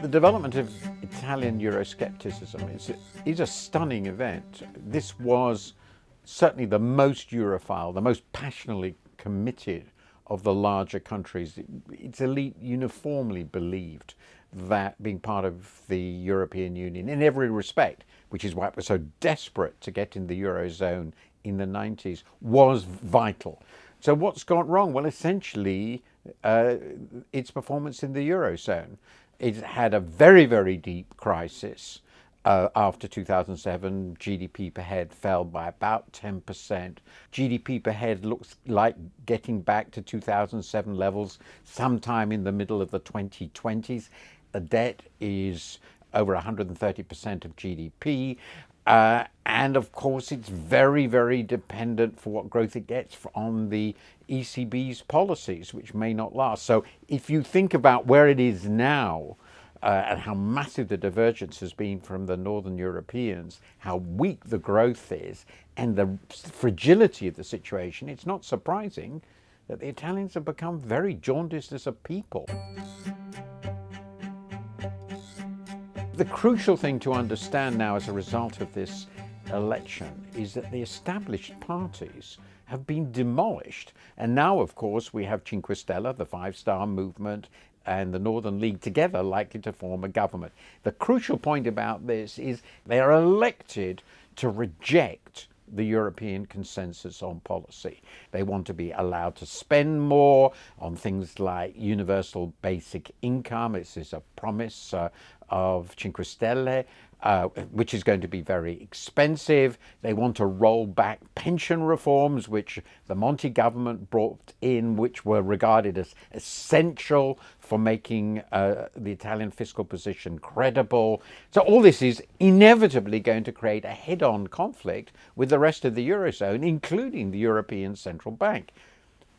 The development of Italian Euroscepticism is a stunning event. This was certainly the most Europhile, the most passionately committed of the larger countries. Its elite uniformly believed that being part of the European Union in every respect, which is why it was so desperate to get in the eurozone in the 90s, was vital. So what's gone wrong? Well, essentially, its performance in the eurozone. It had a very, very deep crisis after 2007. GDP per head fell by about 10%. GDP per head looks like getting back to 2007 levels sometime in the middle of the 2020s. The debt is over 130% of GDP. And of course, it's very, very dependent for what growth it gets on the ECB's policies, which may not last. So if you think about where it is now, and how massive the divergence has been from the Northern Europeans, how weak the growth is, and the fragility of the situation, it's not surprising that the Italians have become very jaundiced as a people. The crucial thing to understand now as a result of this election is that the established parties have been demolished. And now, of course, we have Cinque Stelle, the Five-Star Movement, and the Northern League together likely to form a government. The crucial point about this is they are elected to reject the European consensus on policy. They want to be allowed to spend more on things like universal basic income. This is a promise of Cinque Stelle, which is going to be very expensive. They want to roll back pension reforms, which the Monti government brought in, which were regarded as essential for making the Italian fiscal position credible. So all this is inevitably going to create a head-on conflict with the rest of the Eurozone, including the European Central Bank.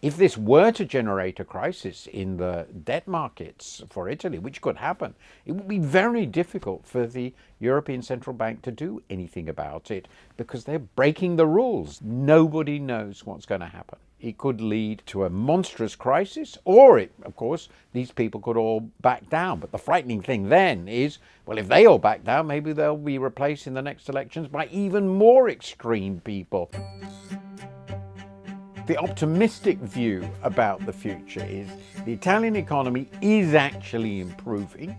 If this were to generate a crisis in the debt markets for Italy, which could happen, it would be very difficult for the European Central Bank to do anything about it because they're breaking the rules. Nobody knows what's going to happen. It could lead to a monstrous crisis, or of course, these people could all back down. But the frightening thing then is, well, if they all back down, maybe they'll be replaced in the next elections by even more extreme people. The optimistic view about the future is the Italian economy is actually improving,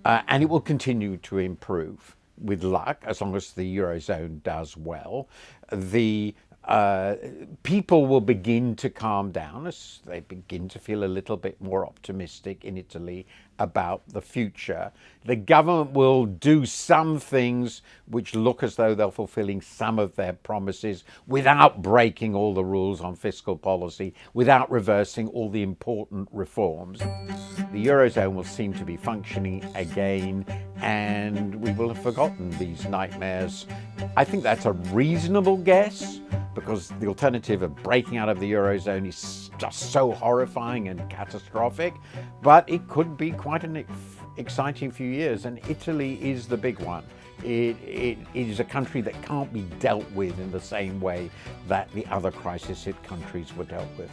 and it will continue to improve with luck as long as the Eurozone does well. The people will begin to calm down as they begin to feel a little bit more optimistic in Italy about the future. The government will do some things which look as though they're fulfilling some of their promises without breaking all the rules on fiscal policy, without reversing all the important reforms. The Eurozone will seem to be functioning again, and we will have forgotten these nightmares. I think that's a reasonable guess, because the alternative of breaking out of the Eurozone is just so horrifying and catastrophic, but it could be quite an exciting few years, and Italy is the big one. It is a country that can't be dealt with in the same way that the other crisis-hit countries were dealt with.